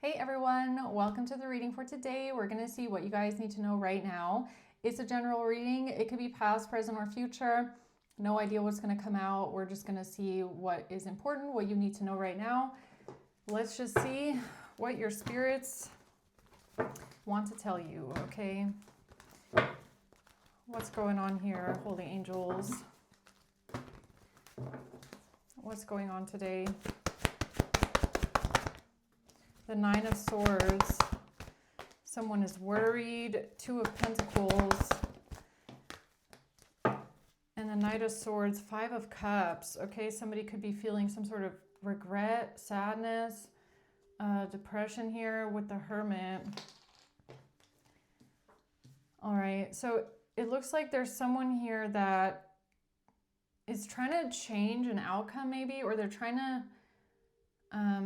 Hey everyone, welcome to the reading for today. We're going to see what you guys need to know right now. It's a general reading. It could be past, present, or future. No idea what's going to come out. We're just going to see what is important, what you need to know right now. Let's just see what your spirits want to tell you, okay? What's going on here, holy angels? What's going on today? The Nine of Swords. Someone is worried. Two of Pentacles. And the Knight of Swords. Five of Cups. Okay, somebody could be feeling some sort of regret, sadness, depression here with the Hermit. All right, so it looks like there's someone here that is trying to change an outcome maybe, or they're trying to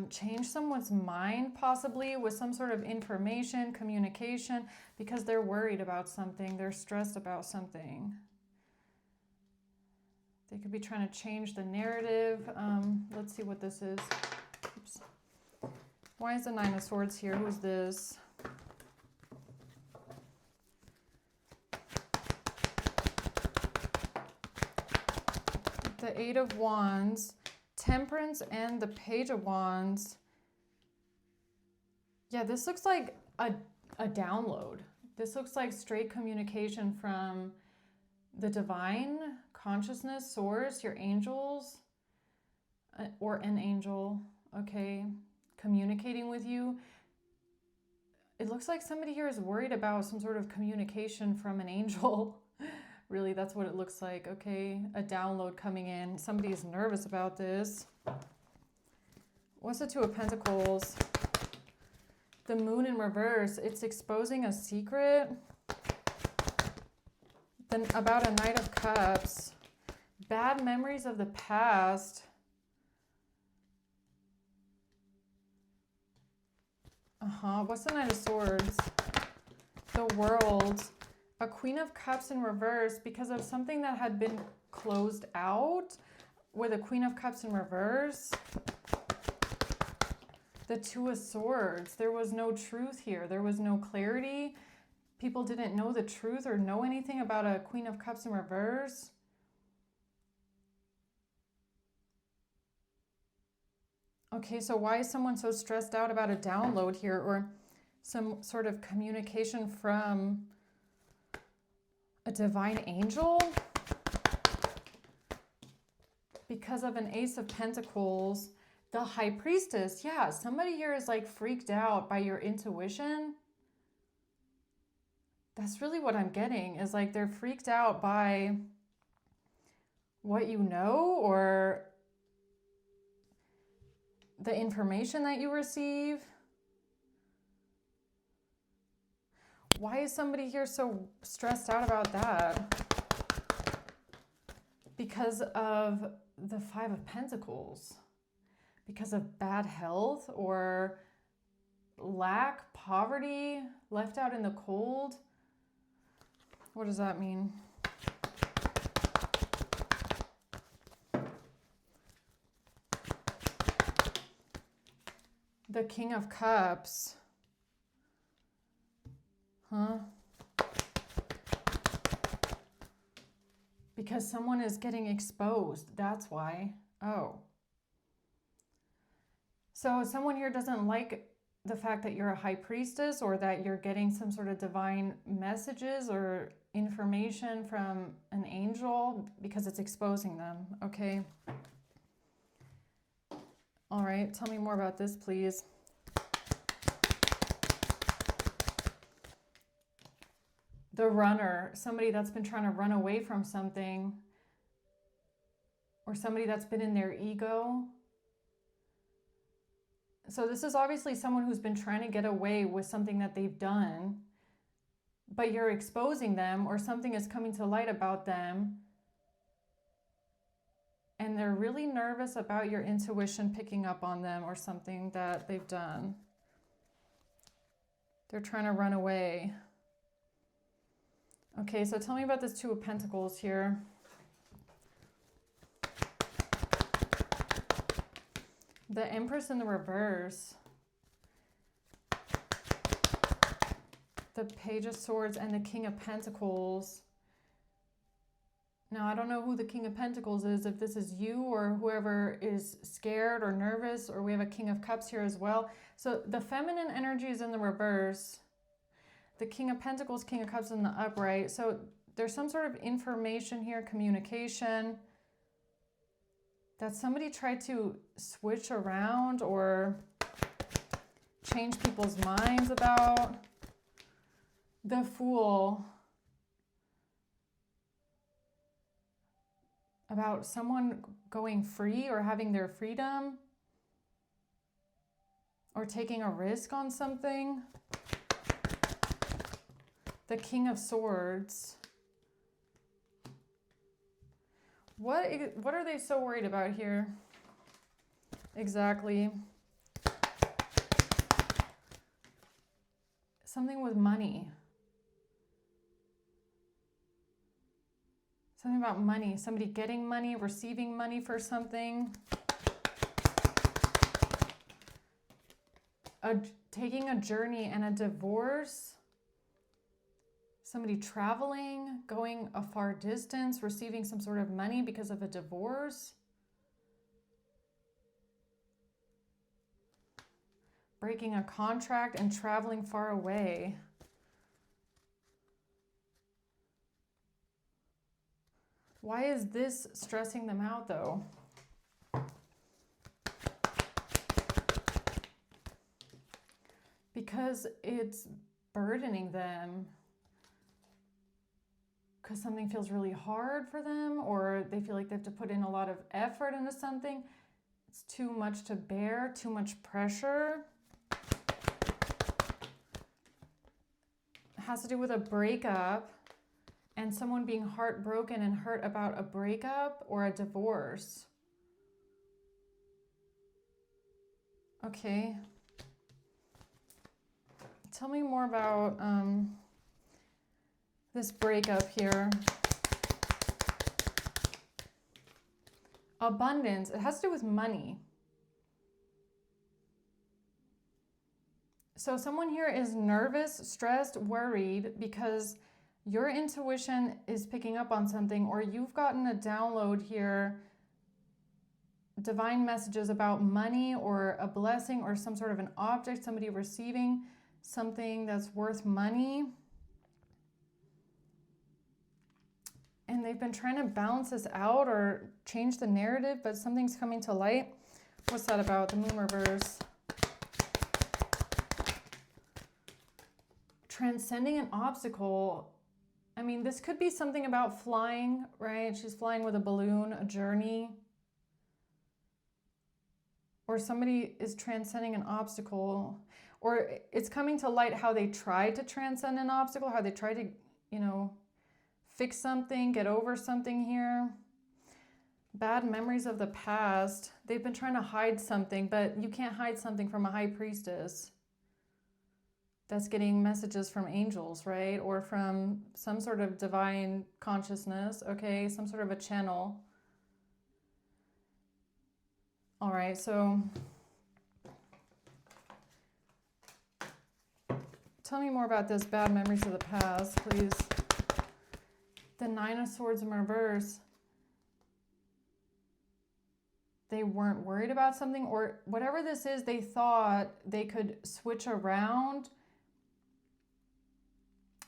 change someone's mind possibly with some sort of information, communication, because they're worried about something, they're stressed about something. They could be trying to change the narrative. Let's see what this is. Oops. Why is the Nine of Swords here? Who's this? The Eight of Wands. Temperance and the Page of Wands. Yeah, this looks like a download. This looks like straight communication from the divine consciousness source, your angels, or an angel, okay, communicating with you. It looks like somebody here is worried about some sort of communication from an angel. Really, that's what it looks like, okay? A download coming in. Somebody is nervous about this. What's the Two of Pentacles? The Moon in reverse. It's exposing a secret. Then about a Knight of Cups. Bad memories of the past. What's the Knight of Swords? The World. A Queen of Cups in reverse because of something that had been closed out with a Queen of Cups in reverse. The Two of Swords. There was no truth here. There was no clarity. People didn't know the truth or know anything about a Queen of Cups in reverse. Okay, so why is someone so stressed out about a download here or some sort of communication from a divine angel? Because of an Ace of Pentacles. The High Priestess. Yeah, somebody here is like freaked out by your intuition. That's really what I'm getting, is like they're freaked out by what you know or the information that you receive. Why is somebody here so stressed out about that? Because of the Five of Pentacles. Because of bad health or lack, poverty, left out in the cold. What does that mean? The King of Cups. Because someone is getting exposed. That's why. Oh. So someone here doesn't like the fact that you're a high priestess or that you're getting some sort of divine messages or information from an angel because it's exposing them, okay? All right, tell me more about this, please. The Runner, somebody that's been trying to run away from something, or somebody that's been in their ego. So this is obviously someone who's been trying to get away with something that they've done, but you're exposing them, or something is coming to light about them, and they're really nervous about your intuition picking up on them or something that they've done. They're trying to run away. Okay, so tell me about this Two of Pentacles here. The Empress in the reverse. the Page of Swords and the King of Pentacles. Now, I don't know who the King of Pentacles is, if this is you or whoever is scared or nervous, or we have a King of Cups here as well. So the feminine energy is in the reverse. The King of Pentacles, King of Cups in the upright. So there's some sort of information here, communication, that somebody tried to switch around or change people's minds about. The Fool. About someone going free or having their freedom. Or taking a risk on something. The King of Swords. What are they so worried about here? Exactly. Something with money. Something about money. Somebody getting money, receiving money for something. Taking a journey and a divorce. Somebody traveling, going a far distance, receiving some sort of money because of a divorce. Breaking a contract and traveling far away. Why is this stressing them out though? Because it's burdening them. Because something feels really hard for them, or they feel like they have to put in a lot of effort into something. It's too much to bear, too much pressure. It has to do with a breakup and someone being heartbroken and hurt about a breakup or a divorce. Okay. Tell me more about this breakup here. Abundance. It has to do with money. So someone here is nervous, stressed, worried because your intuition is picking up on something, or you've gotten a download here, divine messages about money or a blessing or some sort of an object, somebody receiving something that's worth money. And they've been trying to balance this out or change the narrative, but something's coming to light. What's that about? The moon reverse. Transcending an obstacle. I mean, this could be something about flying, right? She's flying with a balloon, a journey. Or somebody is transcending an obstacle. Or it's coming to light how they tried to transcend an obstacle, how they tried to, fix something, get over something here. Bad memories of the past. They've been trying to hide something, but you can't hide something from a high priestess that's getting messages from angels, right? Or from some sort of divine consciousness, okay? Some sort of a channel. All right, so tell me more about this bad memories of the past, please. The Nine of Swords in reverse. They weren't worried about something, or whatever this is, they thought they could switch around.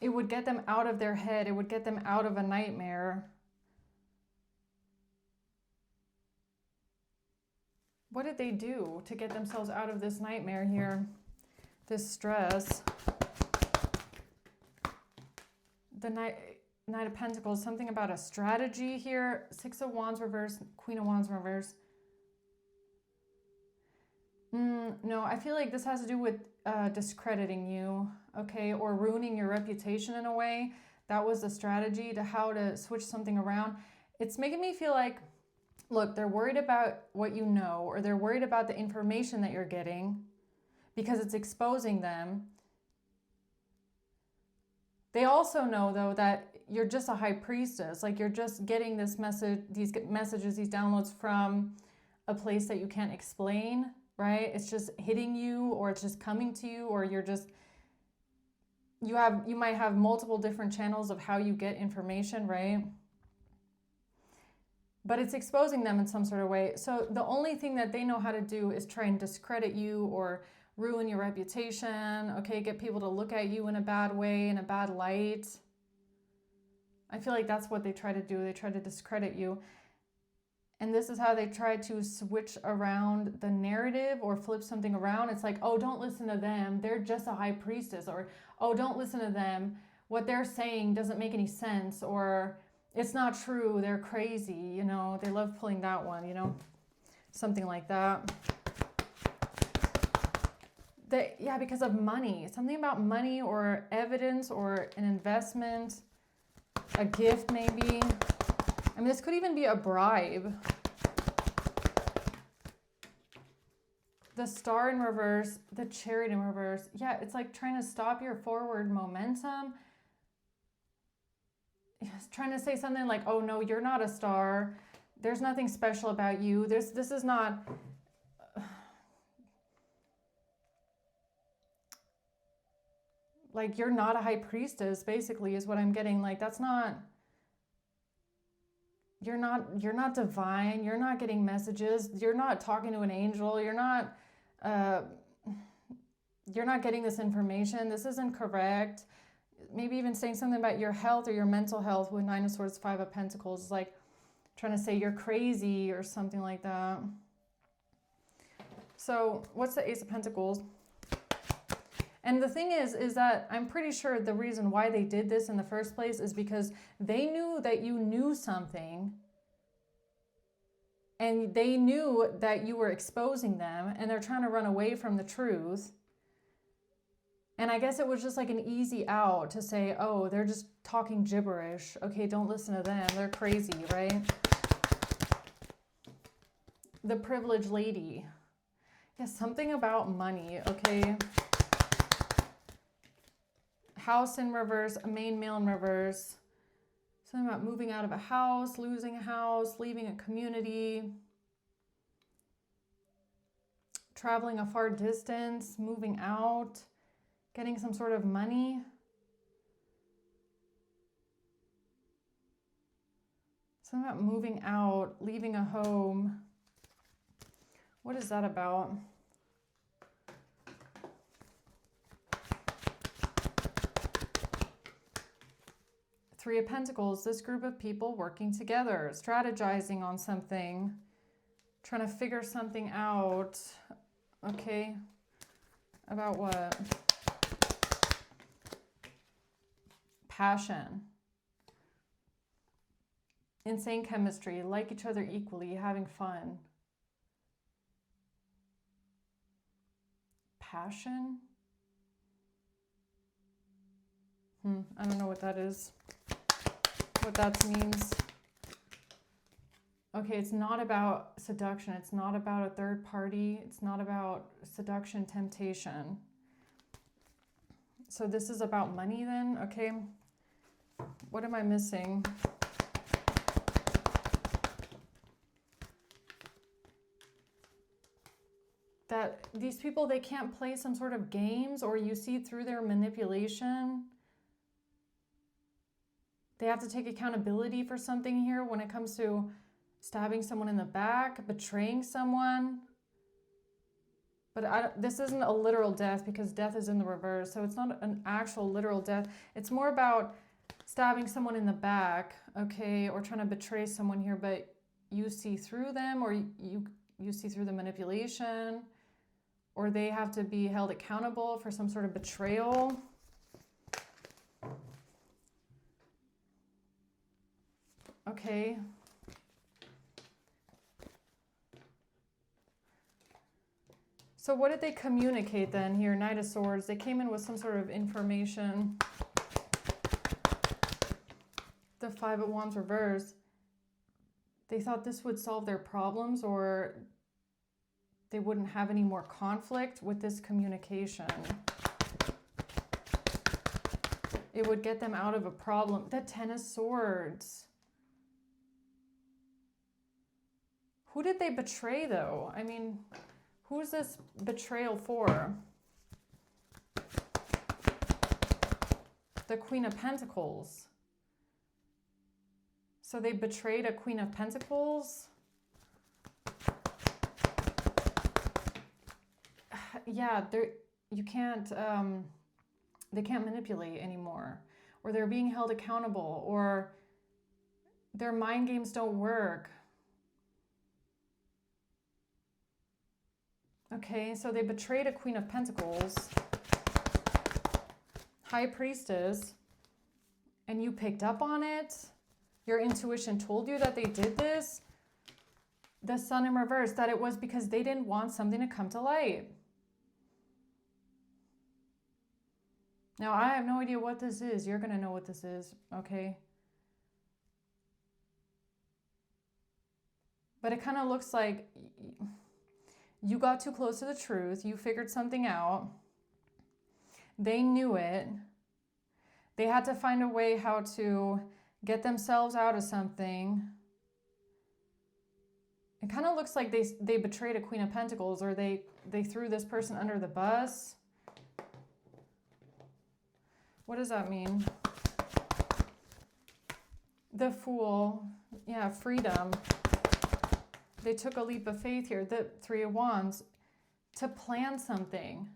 It would get them out of their head. It would get them out of a nightmare. What did they do to get themselves out of this nightmare here? This stress. The Knight of Pentacles, something about a strategy here. Six of Wands reverse, Queen of Wands reverse. No, I feel like this has to do with discrediting you, okay, or ruining your reputation in a way. That was the strategy to how to switch something around. It's making me feel like, look, they're worried about what you know, or they're worried about the information that you're getting because it's exposing them. They also know, though, that you're just a high priestess. Like, you're just getting this message, these messages, these downloads from a place that you can't explain, right? It's just hitting you, or it's just coming to you, or you're just you might have multiple different channels of how you get information, right? But it's exposing them in some sort of way. So the only thing that they know how to do is try and discredit you or ruin your reputation, okay? Get people to look at you in a bad way, in a bad light. I feel like that's what they try to do. They try to discredit you. And this is how they try to switch around the narrative or flip something around. It's like, oh, don't listen to them. They're just a high priestess. Or, oh, don't listen to them. What they're saying doesn't make any sense. Or, it's not true. They're crazy. You know, they love pulling that one, you know, something like that. Yeah, because of money. Something about money or evidence or an investment, a gift maybe. I mean, this could even be a bribe. The Star in reverse, the Chariot in reverse. Yeah, it's like trying to stop your forward momentum. It's trying to say something like, oh no, you're not a star. There's nothing special about you. This is not... like, you're not a high priestess, basically, is what I'm getting. Like, that's not... You're not divine. You're not getting messages. You're not talking to an angel. You're not getting this information. This isn't correct. Maybe even saying something about your health or your mental health with Nine of Swords, Five of Pentacles. It's like trying to say you're crazy or something like that. So what's the Ace of Pentacles? And the thing is that I'm pretty sure the reason why they did this in the first place is because they knew that you knew something, and they knew that you were exposing them, and they're trying to run away from the truth. And I guess it was just like an easy out to say, oh, they're just talking gibberish. Okay, don't listen to them. They're crazy, right? The Privileged Lady. Yeah, something about money, okay? House in reverse, a main male in reverse. Something about moving out of a house, losing a house, leaving a community, traveling a far distance, moving out, getting some sort of money. Something about moving out, leaving a home. What is that about? Three of Pentacles, this group of people working together, strategizing on something, trying to figure something out. Okay, about what? Passion. Insane chemistry, like each other equally, having fun. Passion? I don't know what that is. What that means. Okay, it's not about seduction. It's not about a third party. It's not about seduction, temptation. So this is about money then, okay? What am I missing? That these people, they can't play some sort of games, or you see through their manipulation. They have to take accountability for something here when it comes to stabbing someone in the back, betraying someone. But this isn't a literal death because death is in the reverse. So it's not an actual literal death. It's more about stabbing someone in the back, okay, or trying to betray someone here, but you see through them, or you see through the manipulation, or they have to be held accountable for some sort of betrayal. Okay. So what did they communicate then here? Knight of Swords. They came in with some sort of information. The Five of Wands reversed. They thought this would solve their problems, or they wouldn't have any more conflict with this communication. It would get them out of a problem. The Ten of Swords. Who did they betray, though? I mean, who's this betrayal for? the Queen of Pentacles. So they betrayed a Queen of Pentacles. Yeah, you can't, they can't manipulate anymore, or they're being held accountable, or their mind games don't work. Okay, so they betrayed a Queen of Pentacles, High Priestess, and you picked up on it. Your intuition told you that they did this. The Sun in reverse, that it was because they didn't want something to come to light. Now, I have no idea what this is. You're going to know what this is, okay? But it kind of looks like you got too close to the truth. You figured something out. They knew it. They had to find a way how to get themselves out of something. It kind of looks like they betrayed a Queen of Pentacles, or they threw this person under the bus. What does that mean? The Fool. Yeah, freedom. They took a leap of faith here. The Three of Wands. To plan something.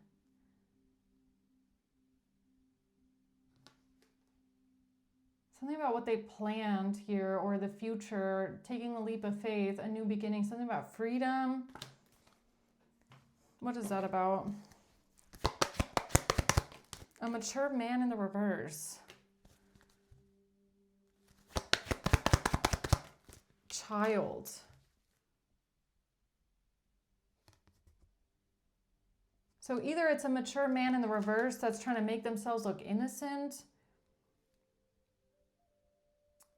Something about what they planned here, or the future, taking a leap of faith, a new beginning, something about freedom. What is that about? A mature man in the reverse. Child. So either it's a mature man in the reverse that's trying to make themselves look innocent,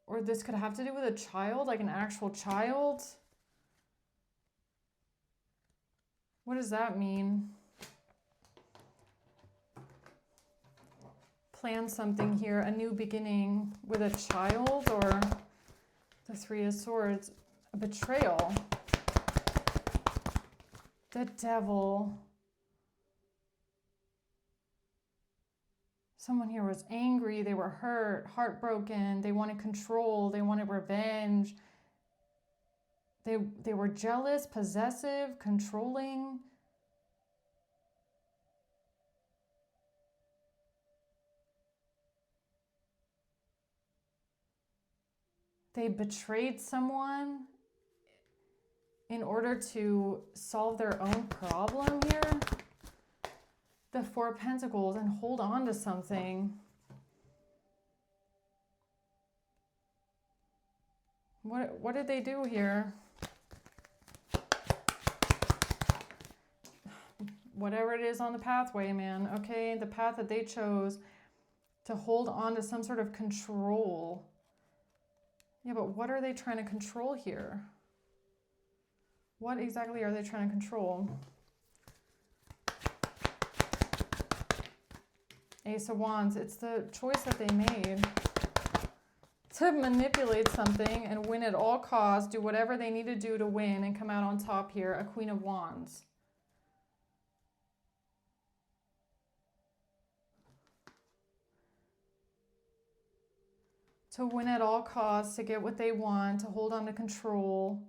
or this could have to do with a child, like an actual child. What does that mean? Plan something here, a new beginning with a child, or the Three of Swords, a betrayal. The Devil. Someone here was angry, they were hurt, heartbroken, they wanted control, they wanted revenge. They were jealous, possessive, controlling. They betrayed someone in order to solve their own problem here. The Four of Pentacles, and hold on to something. What did they do here? Whatever it is on the pathway, man. Okay, the path that they chose to hold on to some sort of control. Yeah, but what are they trying to control here? What exactly are they trying to control? Ace of Wands, it's the choice that they made to manipulate something and win at all costs, do whatever they need to do to win and come out on top here, a Queen of Wands. To win at all costs, to get what they want, to hold on to control.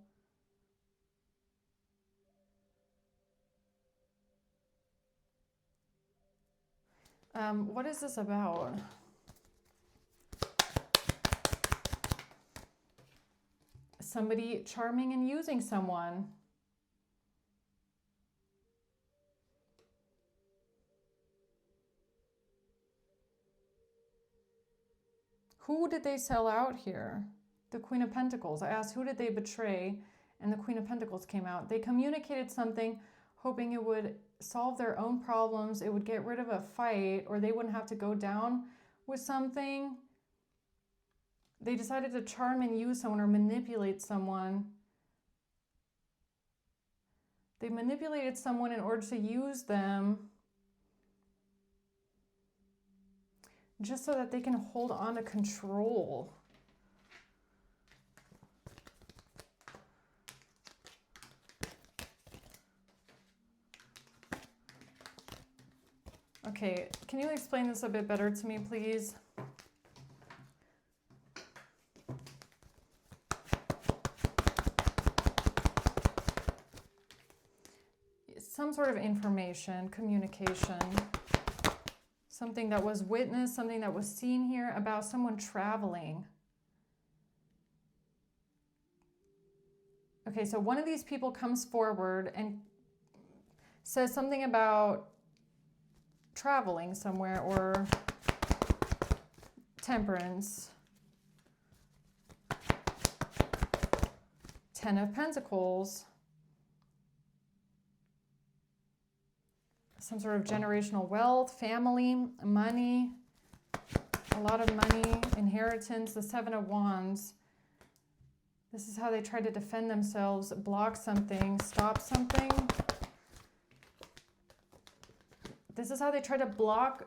What is this about? Somebody charming and using someone. Who did they sell out here? The Queen of Pentacles. I asked, who did they betray? And the Queen of Pentacles came out. They communicated something, hoping it would solve their own problems, it would get rid of a fight, or they wouldn't have to go down with something. They decided to charm and use someone or manipulate someone. They manipulated someone in order to use them, just so that they can hold on to control. Okay, can you explain this a bit better to me, please? Some sort of information, communication, something that was witnessed, something that was seen here about someone traveling. Okay, so one of these people comes forward and says something about traveling somewhere or temperance. 10 of Pentacles. Some sort of generational wealth, family, money, a lot of money, inheritance, the 7 of Wands. This is how they try to defend themselves, block something, stop something. This is how they try to block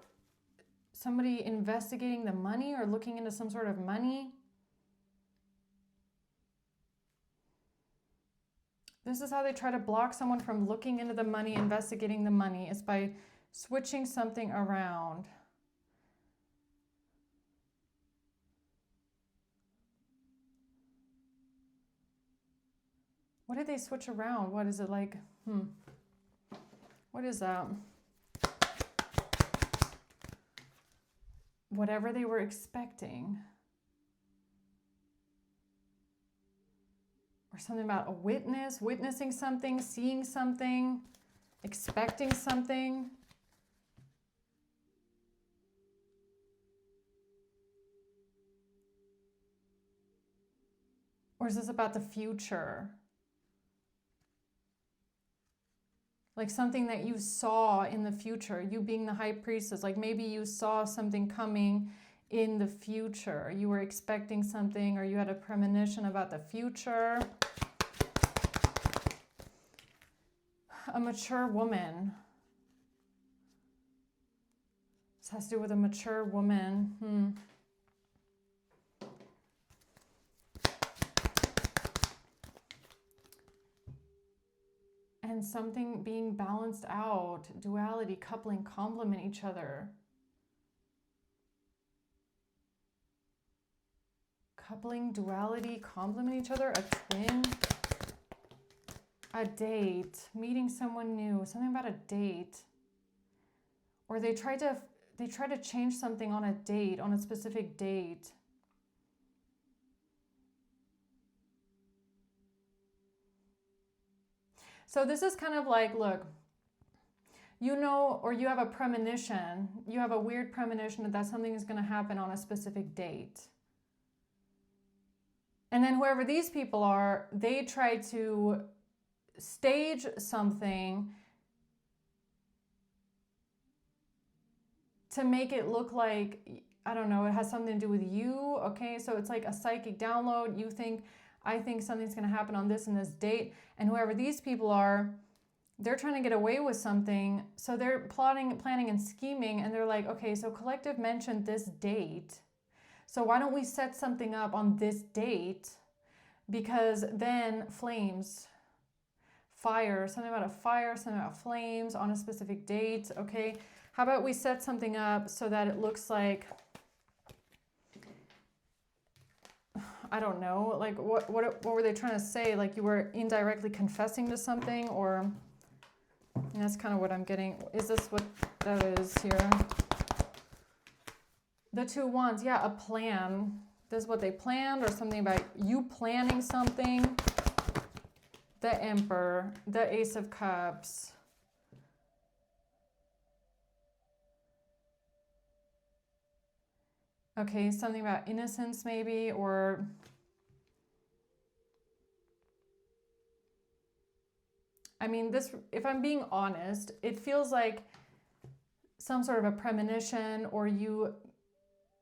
somebody investigating the money or looking into some sort of money. This is how they try to block someone from looking into the money, investigating the money. It's by switching something around. What did they switch around? What is it like? What is that? Whatever they were expecting. Or something about a witness, witnessing something, seeing something, expecting something. Or is this about the future? Like something that you saw in the future, you being the high priestess, like maybe you saw something coming in the future. You were expecting something or you had a premonition about the future. A mature woman. This has to do with a mature woman. And something being balanced out, duality, coupling, complement each other. Coupling, duality, complement each other, a twin, a date, meeting someone new, something about a date. Or they try to change something on a date, on a specific date. So this is kind of like, look, you know, or you have a premonition, you have a weird premonition that something is going to happen on a specific date. And then whoever these people are, they try to stage something to make it look like, I don't know, it has something to do with you, okay? So it's like a psychic download. You think, I think something's going to happen on this and this date. And whoever these people are, they're trying to get away with something. So they're plotting, planning, and scheming. And they're like, okay, so collective mentioned this date. So why don't we set something up on this date? Because then flames, fire, something about a fire, something about flames on a specific date, okay? How about we set something up so that it looks like, I don't know, like what were they trying to say? Like you were indirectly confessing to something, or that's kind of what I'm getting. Is this what that is here? The 2 wands, yeah, a plan. This is what they planned, or something about you planning something. The Emperor, the Ace of Cups. Okay, something about innocence maybe, or I mean, this, if I'm being honest, it feels like some sort of a premonition, or you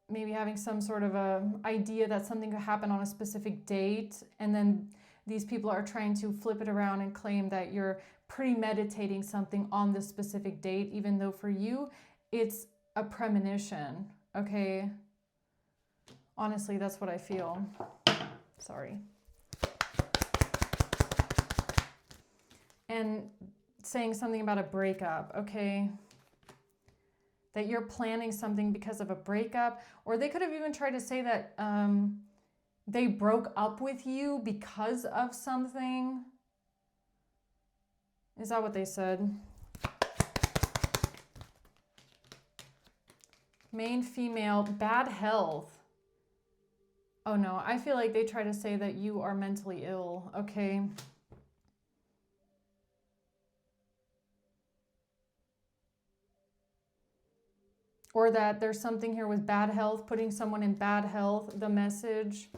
maybe having some sort of a idea that something could happen on a specific date, and then these people are trying to flip it around and claim that you're premeditating something on this specific date, even though for you, it's a premonition, okay? Honestly, that's what I feel. Sorry. And saying something about a breakup, okay? that you're planning something because of a breakup, or they could have even tried to say that they broke up with you because of something. Is that what they said? Main female, bad health. Oh no, I feel like they try to say that you are mentally ill, okay? Or that there's something here with bad health, putting someone in bad health, the message.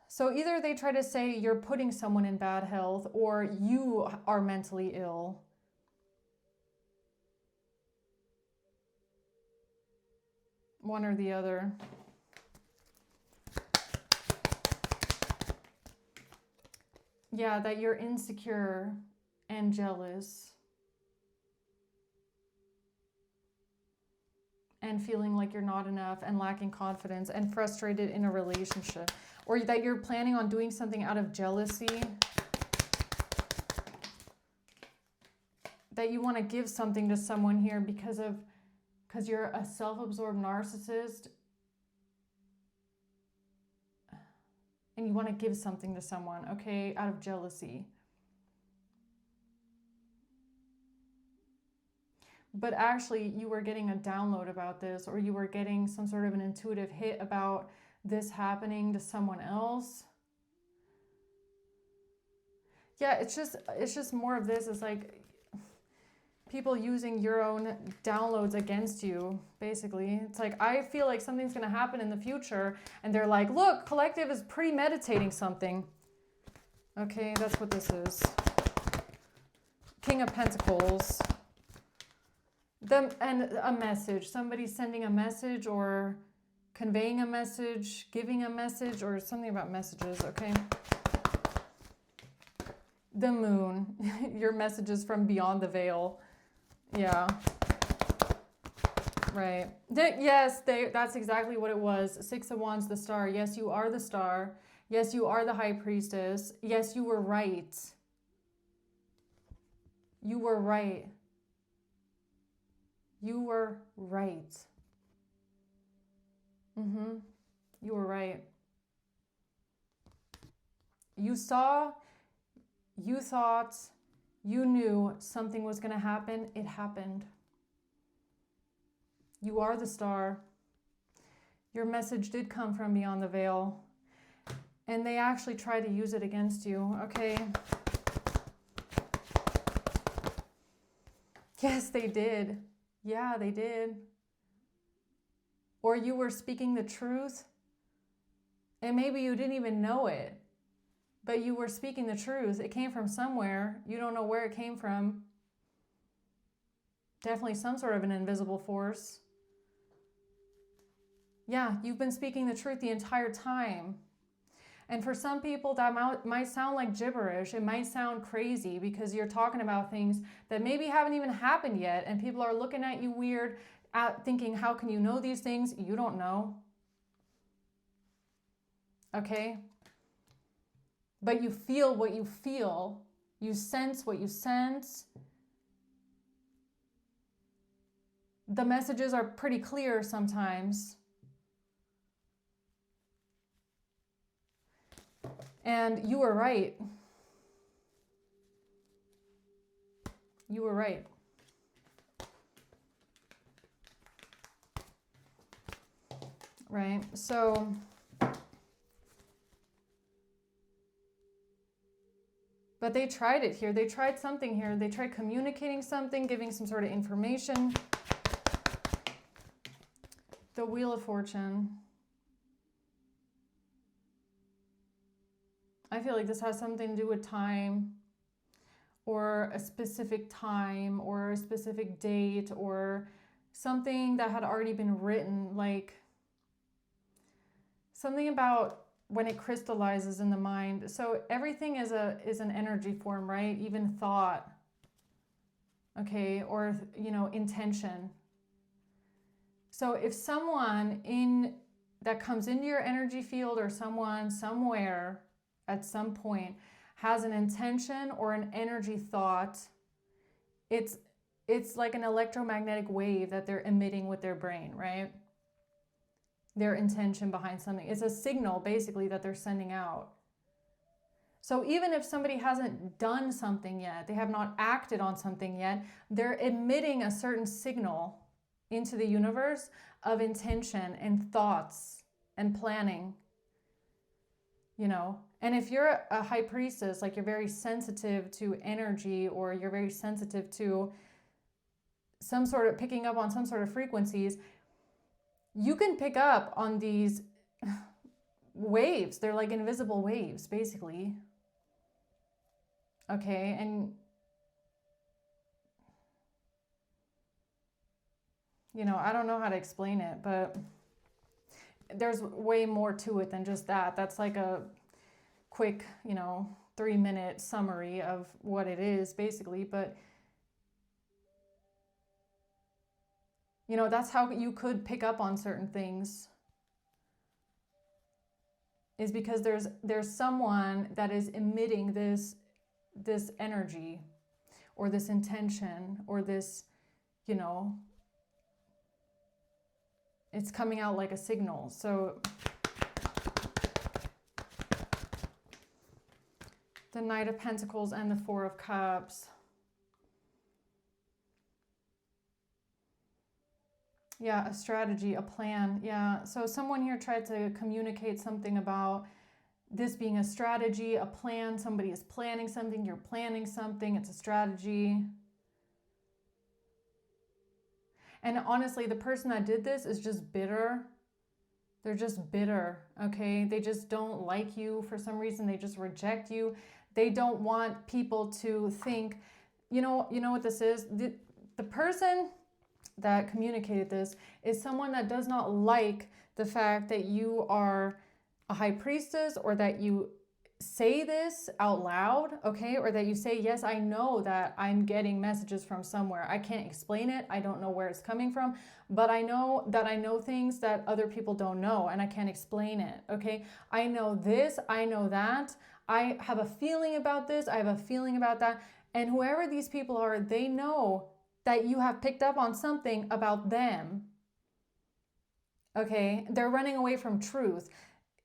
So either they try to say you're putting someone in bad health or you are mentally ill. One or the other. Yeah, that you're insecure and jealous. And feeling like you're not enough and lacking confidence and frustrated in a relationship. Or that you're planning on doing something out of jealousy. That you want to give something to someone here because you're a self-absorbed narcissist. And you want to give something to someone, okay, out of jealousy. But actually, you were getting a download about this, or you were getting some sort of an intuitive hit about this happening to someone else. Yeah, it's just more of this. It's like people using your own downloads against you, basically. It's like, I feel like something's going to happen in the future, and they're like, look, collective is premeditating something. Okay, that's what this is. King of Pentacles. And a message. Somebody sending a message or conveying a message, giving a message, or something about messages, okay? The moon. Your messages from beyond the veil. Yeah. Right. That's exactly what it was. Six of Wands, the star. Yes, you are the star. Yes, you are the high priestess. Yes, you were right. You were right. You were right. You were right. You saw, you thought, you knew something was going to happen. It happened. You are the star. Your message did come from beyond the veil. And they actually tried to use it against you, okay? Yes, they did. Yeah, they did. Or you were speaking the truth, and maybe you didn't even know it, but you were speaking the truth. It came from somewhere. You don't know where it came from. Definitely some sort of an invisible force. Yeah, you've been speaking the truth the entire time. And for some people, that might sound like gibberish. It might sound crazy because you're talking about things that maybe haven't even happened yet, and people are looking at you weird, thinking, how can you know these things? You don't know. Okay? But you feel what you feel. You sense what you sense. The messages are pretty clear sometimes. And you were right. You were right. Right? So, but they tried it here. They tried something here. They tried communicating something, giving some sort of information. The Wheel of Fortune. I feel like this has something to do with time, or a specific time, or a specific date, or something that had already been written, like something about when it crystallizes in the mind. So everything is an energy form, right? Even thought, okay, or intention. So if someone that comes into your energy field, or someone somewhere at some point has an intention or an energy thought, it's it's like an electromagnetic wave that they're emitting with their brain, right? Their intention behind something. It's a signal basically that they're sending out. So even if somebody hasn't done something yet, they have not acted on something yet, they're emitting a certain signal into the universe of intention and thoughts and planning, you know. And if you're a high priestess, like you're very sensitive to energy, or you're very sensitive to some sort of picking up on some sort of frequencies, you can pick up on these waves. They're like invisible waves, basically. Okay, and you know, I don't know how to explain it, but there's way more to it than just that. That's like a quick, you know, 3-minute summary of what it is, basically. But you know, that's how you could pick up on certain things, is because there's someone that is emitting this energy, or this intention, or this, you know, it's coming out like a signal. So the Knight of Pentacles and the Four of Cups. Yeah, a strategy, a plan. Yeah, so someone here tried to communicate something about this being a strategy, a plan. Somebody is planning something, you're planning something, it's a strategy. And honestly, the person that did this is just bitter. They're just bitter, okay? They just don't like you for some reason. They just reject you. They don't want people to think, you know what this is? The person that communicated this is someone that does not like the fact that you are a high priestess, or that you say this out loud, okay? Or that you say, yes, I know that I'm getting messages from somewhere. I can't explain it. I don't know where it's coming from, but I know that I know things that other people don't know, and I can't explain it, okay? I know this, I know that. I have a feeling about this, I have a feeling about that. And whoever these people are, they know that you have picked up on something about them, okay? They're running away from truth.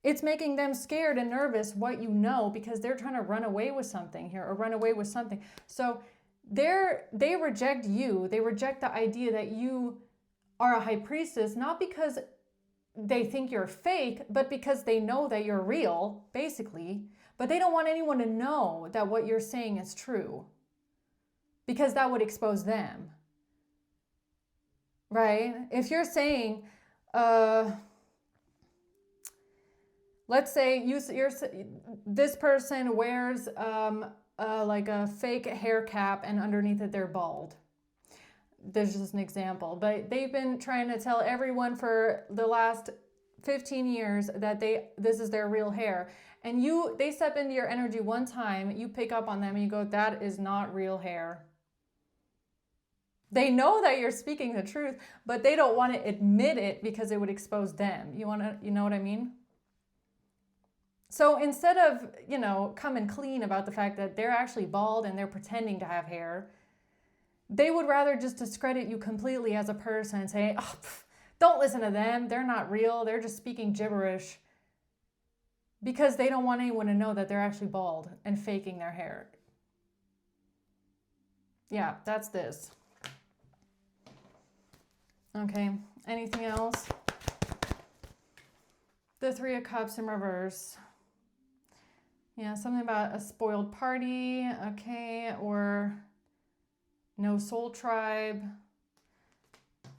It's making them scared and nervous what you know, because they're trying to run away with something here, or run away with something. So they reject you. They reject the idea that you are a high priestess, not because they think you're fake, but because they know that you're real, basically. But they don't want anyone to know that what you're saying is true, because that would expose them, right? If you're saying, let's say this person wears like a fake hair cap, and underneath it they're bald. There's just an example, but they've been trying to tell everyone for the last 15 years that this is their real hair. And they step into your energy one time, you pick up on them, and you go, that is not real hair. They know that you're speaking the truth, but they don't want to admit it because it would expose them. You know what I mean? So instead of, coming clean about the fact that they're actually bald and they're pretending to have hair, they would rather just discredit you completely as a person and say, oh, don't listen to them. They're not real. They're just speaking gibberish, because they don't want anyone to know that they're actually bald and faking their hair. Yeah, that's this. Okay, anything else? The Three of Cups in reverse. Yeah, something about a spoiled party, okay, or no soul tribe,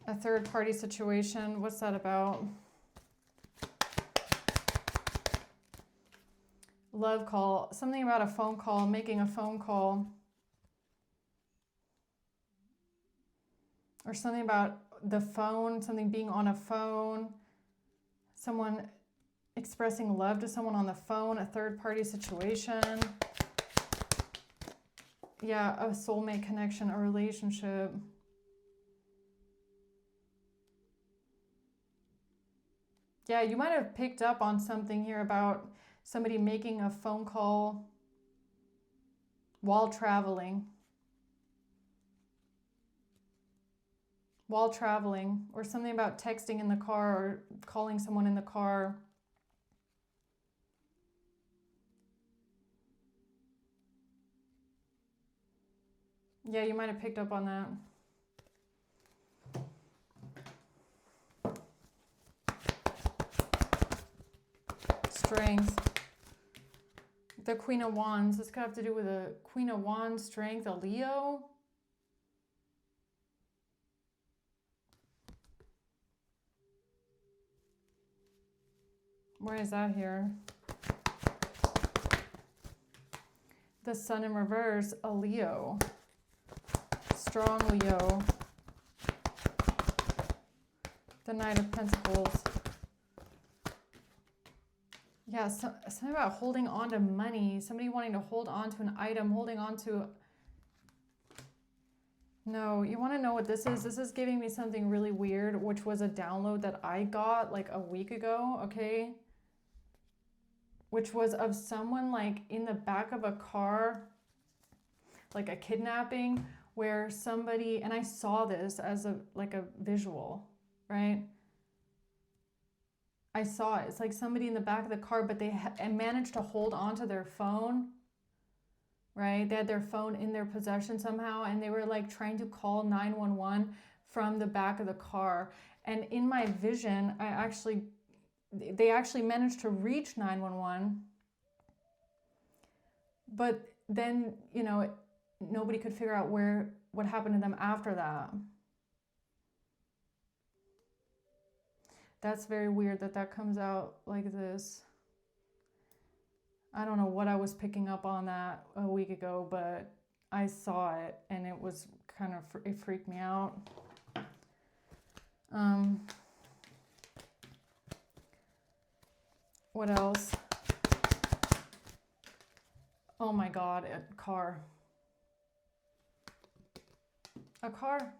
a third party situation. What's that about? Love call, something about a phone call, making a phone call, or something about the phone, something being on a phone, someone expressing love to someone on the phone, a third party situation. Yeah, a soulmate connection, a relationship. Yeah, you might have picked up on something here about somebody making a phone call while traveling. while traveling, or something about texting in the car or calling someone in the car. Yeah, you might have picked up on that. Strength. The Queen of Wands. This could have to do with a Queen of Wands, strength, a Leo. Where is that here? The Sun in reverse, a Leo. Strong Leo. The Knight of Pentacles. Yeah, something about holding on to money. Somebody wanting to hold on to an item, holding on to... No, you want to know what this is? This is giving me something really weird, which was a download that I got like a week ago, okay? Which was of someone like in the back of a car, like a kidnapping, where somebody, and I saw this as a visual, right? I saw it. It's like somebody in the back of the car, but they managed to hold onto their phone, right? They had their phone in their possession somehow, and they were like trying to call 911 from the back of the car. And in my vision, they actually managed to reach 911, but then, you know, nobody could figure out what happened to them after that. That's very weird that comes out like this. I don't know what I was picking up on that a week ago, but I saw it and it was kind of, it freaked me out. What else? Oh my God, a car. A car.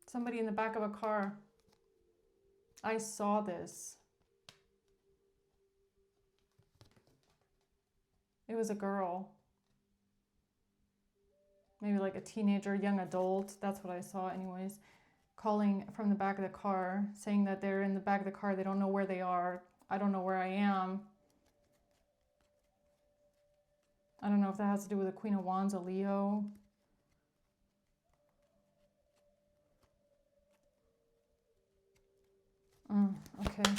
Somebody in the back of a car. I saw this. It was a girl. Maybe like a teenager, young adult. That's what I saw anyways. Calling from the back of the car, saying that they're in the back of the car. They don't know where they are. I don't know where I am. I don't know if that has to do with the Queen of Wands, a Leo. Okay.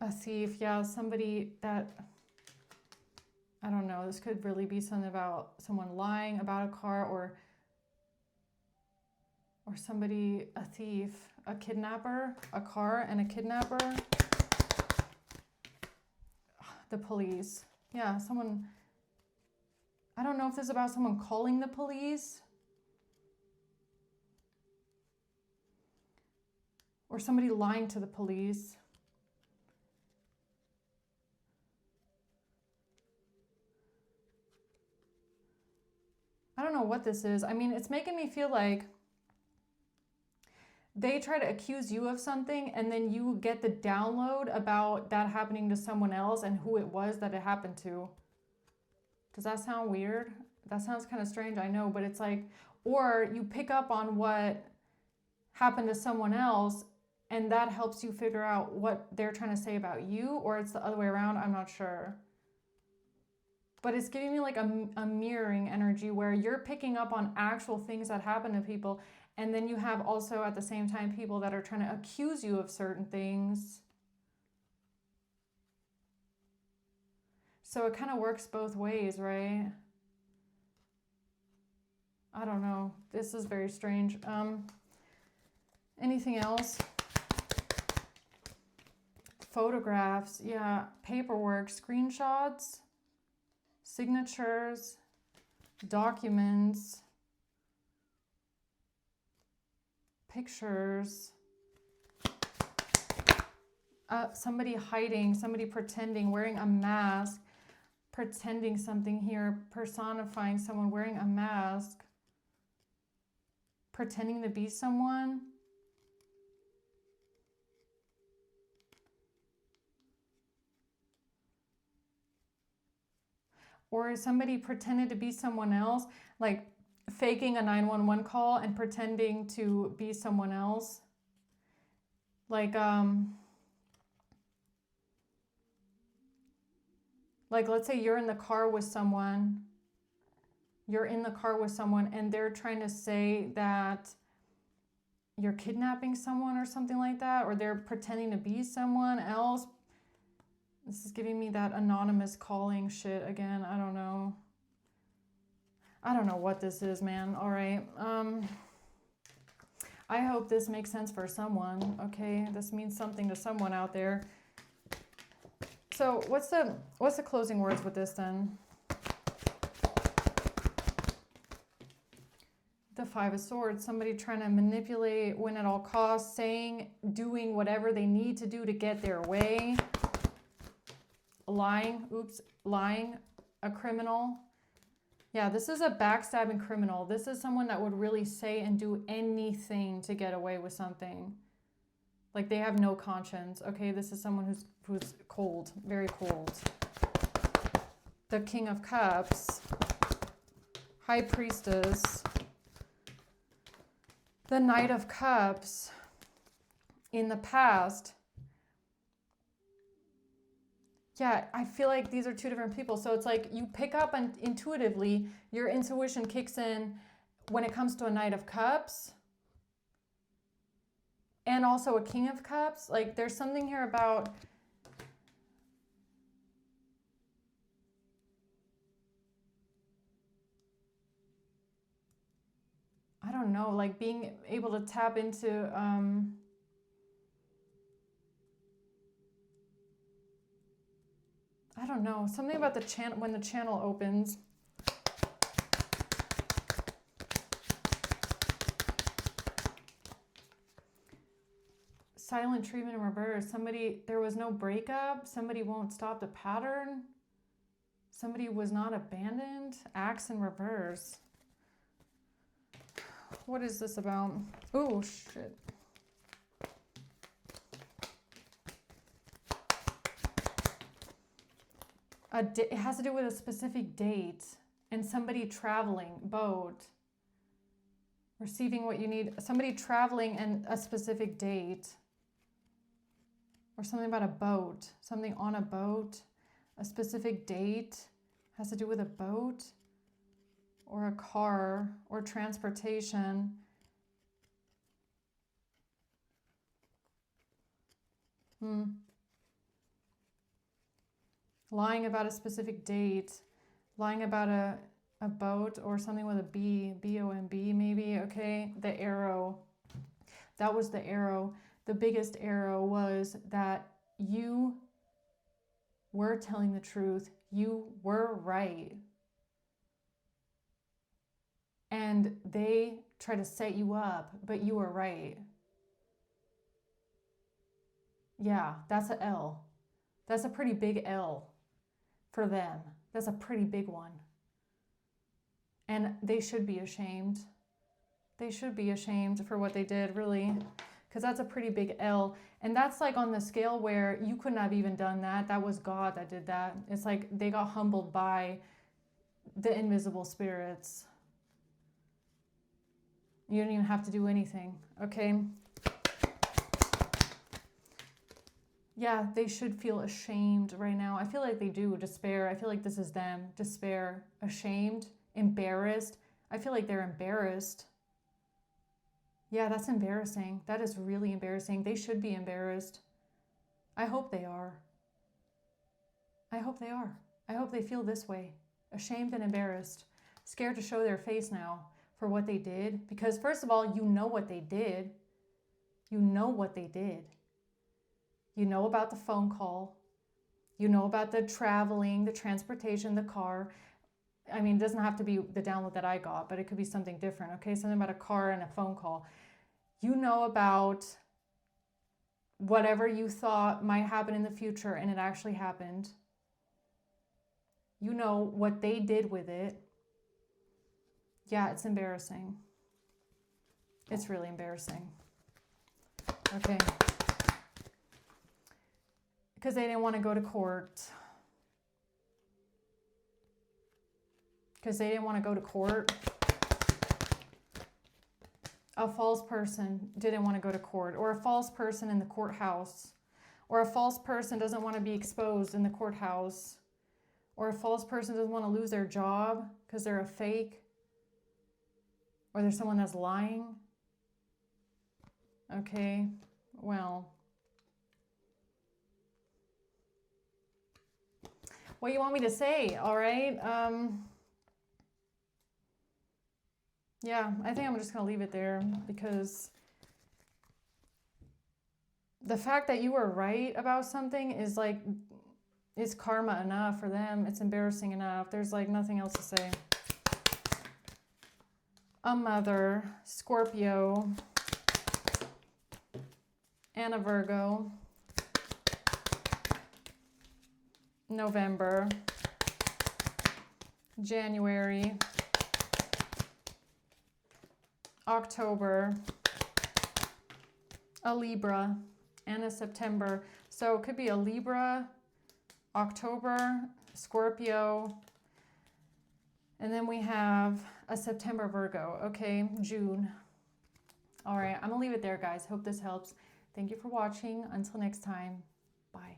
A thief, yeah, somebody that, I don't know, this could really be something about someone lying about a car, or somebody, a thief, a kidnapper, a car and a kidnapper. The police. Yeah, someone, I don't know if this is about someone calling the police or somebody lying to the police. I don't know what this is. I mean, it's making me feel like they try to accuse you of something and then you get the download about that happening to someone else and who it was that it happened to. Does that sound weird? That sounds kind of strange, I know, but it's like, or you pick up on what happened to someone else and that helps you figure out what they're trying to say about you, or it's the other way around, I'm not sure. But it's giving me like a mirroring energy where you're picking up on actual things that happen to people, and then you have also at the same time people that are trying to accuse you of certain things. So it kind of works both ways, right? I don't know. This is very strange. Anything else? Photographs, yeah. Paperwork, screenshots, signatures, documents, pictures, somebody hiding, somebody pretending, wearing a mask, pretending something here, personifying someone wearing a mask, pretending to be someone. Or somebody pretended to be someone else, like faking a 911 call and pretending to be someone else. Like let's say you're in the car with someone. You're in the car with someone and they're trying to say that you're kidnapping someone or something like that, or they're pretending to be someone else. This is giving me that anonymous calling shit again. I don't know. I don't know what this is, man. All right. I hope this makes sense for someone. Okay, this means something to someone out there. So what's the closing words with this then? The Five of Swords, somebody trying to manipulate, win at all costs, saying, doing whatever they need to do to get their way. Lying, a criminal. Yeah, this is a backstabbing criminal. This is someone that would really say and do anything to get away with something. Like they have no conscience. Okay, this is someone who's cold, very cold. The King of Cups, High Priestess, the Knight of Cups. In the past, yeah, I feel like these are two different people. So it's like you pick up and intuitively, your intuition kicks in when it comes to a Knight of Cups and also a King of Cups. Like there's something here about I don't know, like being able to tap into I don't know, something about the channel, when the channel opens. Silent treatment in reverse. Somebody, there was no breakup. Somebody won't stop the pattern. Somebody was not abandoned. Axe in reverse. What is this about? Oh, shit. It has to do with a specific date and somebody traveling, boat, receiving what you need, somebody traveling and a specific date, or something about a boat, something on a boat, a specific date, has to do with a boat or a car or transportation. Lying about a specific date, lying about a boat or something with a B, B-O-M-B maybe, okay? The arrow, that was the arrow. The biggest arrow was that you were telling the truth. You were right. And they try to set you up, but you were right. Yeah, that's an L. That's a pretty big L for them. That's a pretty big one. And they should be ashamed. They should be ashamed for what they did, really, because that's a pretty big L. And that's like on the scale where you couldn't have even done that. That was God that did that. It's like they got humbled by the invisible spirits. You didn't even have to do anything, okay? Yeah, they should feel ashamed right now. I feel like they do. Despair. I feel like this is them. Despair. Ashamed. Embarrassed. I feel like they're embarrassed. Yeah, that's embarrassing. That is really embarrassing. They should be embarrassed. I hope they are. I hope they are. I hope they feel this way. Ashamed and embarrassed. Scared to show their face now for what they did. Because first of all, you know what they did. You know what they did. You know about the phone call. You know about the traveling, the transportation, the car. I mean, it doesn't have to be the download that I got, but it could be something different, okay? Something about a car and a phone call. You know about whatever you thought might happen in the future and it actually happened. You know what they did with it. Yeah, it's embarrassing. It's really embarrassing. Okay. Because they didn't want to go to court. Because they didn't want to go to court. a false person didn't want to go to court, or a false person in the courthouse, or a false person doesn't want to be exposed in the courthouse, or a false person doesn't want to lose their job because they're a fake, or there's someone that's lying. Okay, well, what you want me to say? All right. Yeah, I think I'm just gonna leave it there, because the fact that you were right about something is like, it's karma enough for them. It's embarrassing enough. There's like nothing else to say. A mother, Scorpio, and a Virgo. November, January, October, a Libra, and a September. So it could be a Libra, October, Scorpio, and then we have a September Virgo. Okay, June. All right, I'm gonna leave it there, guys. Hope this helps. Thank you for watching. Until next time, bye.